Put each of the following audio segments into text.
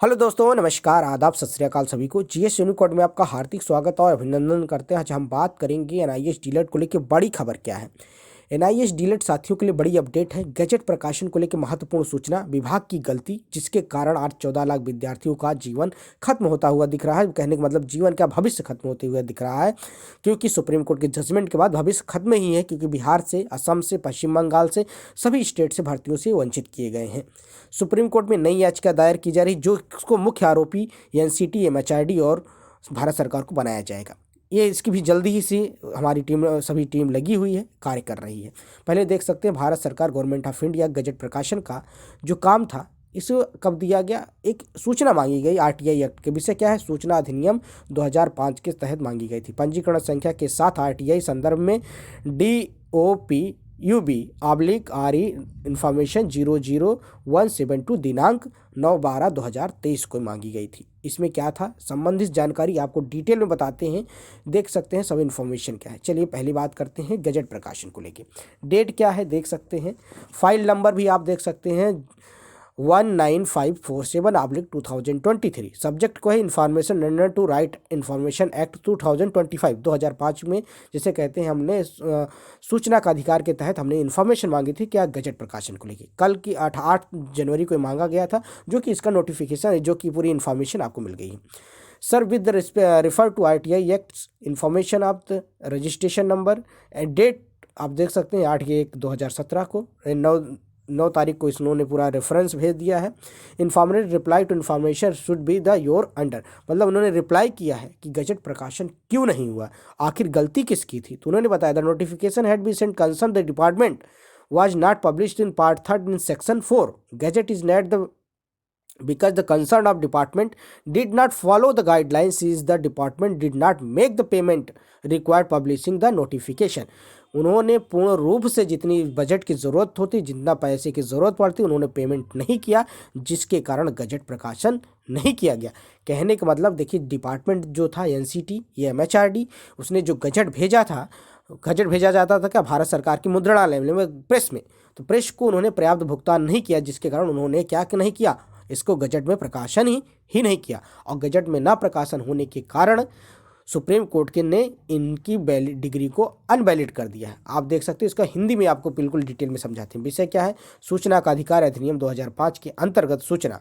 Hello दोस्तों, नमस्कार, आदाब, सत श्री अकाल सभी को। जीएस यूनिकोड में आपका हार्दिक स्वागत और अभिनंदन करते हैं। आज हम बात करेंगे एनआईएस डीलेट को लेकर बड़ी खबर क्या है। एनआईएस डीलेट साथियों के लिए बड़ी अपडेट है। गजट प्रकाशन को लेकर महत्वपूर्ण सूचना, विभाग की गलती जिसके कारण आज 14 लाख विद्यार्थियों का जीवन खत्म होता हुआ दिख रहा है। कहने का मतलब जीवन का भविष्य खत्म होते हुए दिख रहा है, क्योंकि सुप्रीम कोर्ट के जजमेंट के बाद भविष्य खत्म ही है, क्योंकि बिहार से, असम से, पश्चिम बंगाल से सभी स्टेट से भर्तियों से वंचित किए गए हैं। सुप्रीम कोर्ट में नई याचिका दायर की जा रही, जो इसको मुख्य आरोपी एनसीटी, एमएचआरडी और भारत सरकार को बनाया जाएगा। ये इसकी भी जल्दी ही से हमारी टीम, सभी टीम लगी हुई है, कार्य कर रही है। पहले देख सकते हैं भारत सरकार, गवर्नमेंट ऑफ इंडिया, गजट प्रकाशन का जो काम था इसे कब दिया गया। एक सूचना मांगी गई आरटीआई एक्ट के विषय क्या है, सूचना अधिनियम 2005 के तहत मांगी गई थी। पंजीकरण संख्या के साथ आरटीआई संदर्भ में DOPUB/RE इंफॉर्मेशन 00172 दिनांक 9/12/2023 को मांगी गई थी। इसमें क्या था, संबंधित जानकारी आपको डिटेल में बताते हैं। देख सकते हैं सब इन्फॉर्मेशन क्या है। चलिए पहली बात करते हैं गजट प्रकाशन को लेके। डेट क्या है देख सकते हैं, फाइल नंबर भी आप देख सकते हैं 19547/2023। सब्जेक्ट को है information under to right information act 2005 में, जिसे कहते हैं हमने सूचना का अधिकार के तहत हमने इन्फॉर्मेशन मांगी थी क्या, गजट प्रकाशन को लेके। कल की 8 जनवरी को मांगा गया था, जो कि इसका नोटिफिकेशन है, जो कि पूरी इन्फॉर्मेशन आपको मिल गई है। Sir with refer to RTI act information of the registration number and date आप देख सकते हैं 8/1/2017 को, 9 तारीख को इन्होंने पूरा रेफरेंस भेज दिया है। Informate reply to information should be the your under, मतलब उन्होंने रिप्लाई किया है कि गजट प्रकाशन क्यों नहीं हुआ, आखिर गलती किसकी थी। तो उन्होंने बताया the notification had be sent concern the department was not published in part 3 in section 4. Gazette is not the because the concern of department did not follow the guidelines is the department did not make the payment required publishing the notification. उन्होंने पूर्ण रूप से जितनी budget की ज़रूरत होती, जितना पैसे की ज़रूरत पड़ती, उन्होंने पेमेंट नहीं किया, जिसके कारण गजट प्रकाशन नहीं किया गया। कहने का मतलब देखिए, डिपार्टमेंट जो था एनसीटी या एमएचआरडी, उसने जो गजट भेजा था, गजट भेजा जाता था क्या, भारत सरकार की मुद्रणालय में, प्रेस में, तो प्रेस को उन्होंने पर्याप्त भुगतान नहीं किया, जिसके कारण उन्होंने क्या नहीं किया, इसको गजट में प्रकाशन ही नहीं किया। और गजट में ना प्रकाशन होने के कारण सुप्रीम कोर्ट के ने इनकी वैलिड डिग्री को अनवैलिड कर दिया है। आप देख सकते हैं, इसका हिंदी में आपको बिल्कुल डिटेल में समझाते हैं। विषय क्या है, सूचना का अधिकार अधिनियम 2005 के अंतर्गत सूचना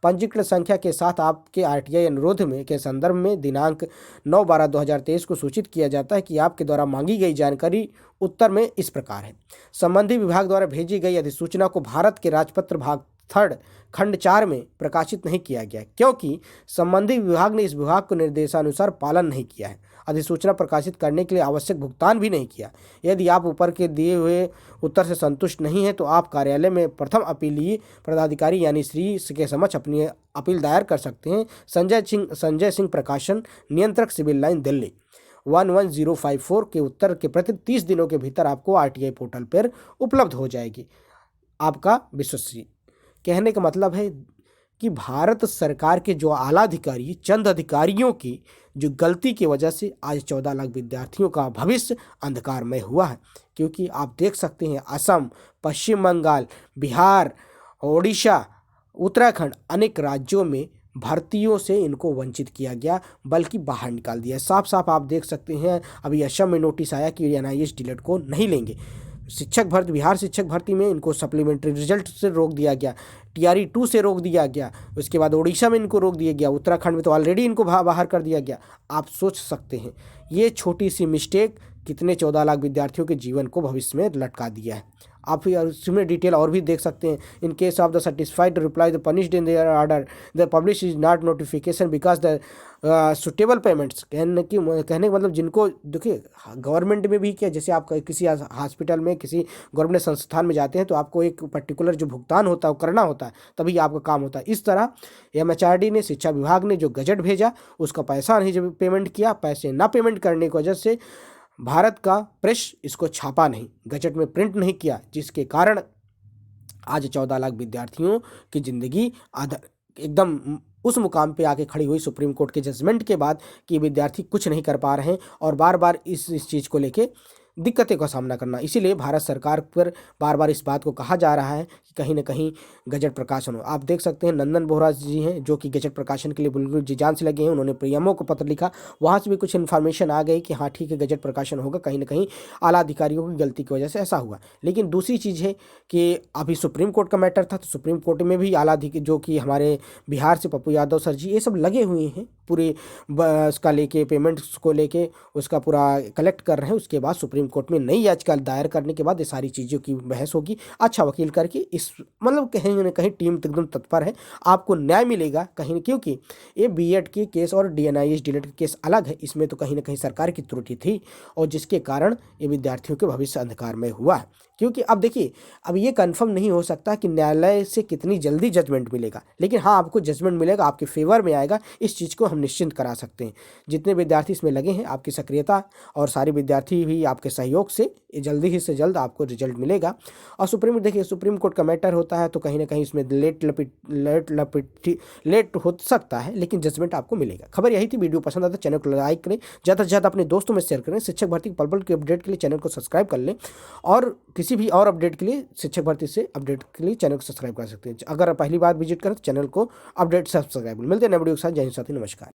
पंजीकृत संख्या के साथ आपके आरटीआई अनुरोध में के संदर्भ में दिनांक 9/12/2023 को सूचित किया जाता है कि आपके द्वारा मांगी गई जानकारी उत्तर में इस प्रकार है। संबंधित विभाग द्वारा भेजी गई अधिसूचना को भारत के राजपत्र भाग 3 खंड 4 में प्रकाशित नहीं किया गया, क्योंकि संबंधित विभाग ने इस विभाग को निर्देशानुसार पालन नहीं किया है। अधिसूचना प्रकाशित करने के लिए आवश्यक भुगतान भी नहीं किया। यदि आप ऊपर के दिए हुए उत्तर से संतुष्ट नहीं हैं, तो आप कार्यालय में प्रथम अपीलीय पदाधिकारी यानी श्री के समक्ष अपनी अपील दायर कर सकते हैं। संजय सिंह प्रकाशन, नियंत्रक, सिविल लाइन, दिल्ली 11054 के उत्तर के प्रति 30 दिनों के भीतर आपको आरटीआई पोर्टल पर उपलब्ध हो जाएगी। आपका विश्वसनीय। कहने का मतलब है कि भारत सरकार के जो आला अधिकारी, चंद अधिकारियों की जो गलती की वजह से आज 14 लाख विद्यार्थियों का भविष्य अंधकारमय हुआ है। क्योंकि आप देख सकते हैं, असम, पश्चिम बंगाल, बिहार, ओडिशा, उत्तराखंड, अनेक राज्यों में भर्तियों से इनको वंचित किया गया, बल्कि बाहर निकाल दिया। साफ साफ आप देख सकते हैं, अभी असम में नोटिस आया कि एनआईएस डीलेट को नहीं लेंगे। शिक्षक भर्ती, बिहार शिक्षक भर्ती में इनको सप्लीमेंट्री रिजल्ट से रोक दिया गया, टीआरई 2 से रोक दिया गया, उसके बाद ओडिशा में इनको रोक दिया गया, उत्तराखंड में तो ऑलरेडी इनको बाहर कर दिया गया। आप सोच सकते हैं ये छोटी सी मिस्टेक कितने 14 लाख विद्यार्थियों के जीवन को भविष्य में लटका दिया है। आप इसमें डिटेल और भी देख सकते हैं। In case of the certified reply the punished in their order the publish is not notification because the suitable payments. कहने का मतलब, जिनको देखिए गवर्नमेंट में भी क्या, जैसे आप किसी हॉस्पिटल में, किसी गवर्नमेंट संस्थान में जाते हैं, तो आपको एक पर्टिकुलर जो भुगतान होता है वो करना होता है, तभी आपका काम होता है। इस तरह एमएचआरडी ने, शिक्षा विभाग ने जो गजट भेजा उसका पैसा नहीं जब पेमेंट किया, पैसे ना पेमेंट करने की वजह से भारत का प्रेस इसको छापा नहीं, गजट में प्रिंट नहीं किया, जिसके कारण आज 14 लाख विद्यार्थियों की जिंदगी एकदम उस मुकाम पे आके खड़ी हुई सुप्रीम कोर्ट के जजमेंट के बाद कि विद्यार्थी कुछ नहीं कर पा रहे हैं। और बार बार इस चीज़ को लेके दिक्कतें का सामना करना। इसीलिए भारत सरकार पर बार बार इस बात को कहा जा रहा है कि कहीं ना कहीं गजट प्रकाशन हो। आप देख सकते हैं नंदन बोहरा जी हैं जो कि गजट प्रकाशन के लिए बिल्कुल जी जान से लगे हैं। उन्होंने पीएमओ को पत्र लिखा, वहाँ से भी कुछ इन्फॉर्मेशन आ गई कि हाँ ठीक है गजट प्रकाशन होगा, कहीं ना कहीं आला अधिकारियों की गलती की वजह से ऐसा हुआ। लेकिन दूसरी चीज़ है कि अभी सुप्रीम कोर्ट का मैटर था, तो सुप्रीम कोर्ट में भी जो कि हमारे बिहार से पप्पू यादव सर जी ये सब लगे हुए हैं, पूरे उसका लेके पेमेंट्स को लेके उसका पूरा कलेक्ट कर रहे हैं। उसके बाद सुप्रीम कोर्ट में नई याचिका दायर करने के बाद ये सारी चीज़ों की बहस होगी। अच्छा वकील करके इस मतलब कहीं ना कहीं टीम एकदम तत्पर है, आपको न्याय मिलेगा कहीं, क्योंकि ये बीएड के केस और डीएनआईएस डीएलएड के केस अलग है। इसमें तो कहीं ना कहीं सरकार की त्रुटि थी और जिसके कारण ये विद्यार्थियों के भविष्य अंधकारमय हुआ है। क्योंकि अब देखिए, अब ये कंफर्म नहीं हो सकता कि न्यायालय से कितनी जल्दी जजमेंट मिलेगा, लेकिन हाँ आपको जजमेंट मिलेगा, आपके फेवर में आएगा, इस चीज़ को हम निश्चिंत करा सकते हैं। जितने विद्यार्थी इसमें लगे हैं, आपकी सक्रियता और सारे विद्यार्थी भी आपके सहयोग से ये जल्दी ही से जल्द आपको रिजल्ट मिलेगा। और देखिए सुप्रीम कोर्ट का मैटर होता है तो कहीं ना कहीं इसमें लेट हो सकता है, लेकिन जजमेंट आपको मिलेगा। खबर यही थी। वीडियो पसंद आता है चैनल को लाइक करें, ज़्यादा से ज़्यादा अपने दोस्तों में शेयर करें। शिक्षक भर्ती की पल पल की अपडेट के लिए चैनल को सब्सक्राइब कर लें, और किसी भी और अपडेट के लिए शिक्षक भर्ती से अपडेट के लिए चैनल को सब्सक्राइब कर सकते हैं। अगर पहली बार विजिट करें तो चैनल को अपडेट सब्सक्राइब। मिलते हैं नए वीडियो के साथ। जय हिंद साथी, नमस्कार।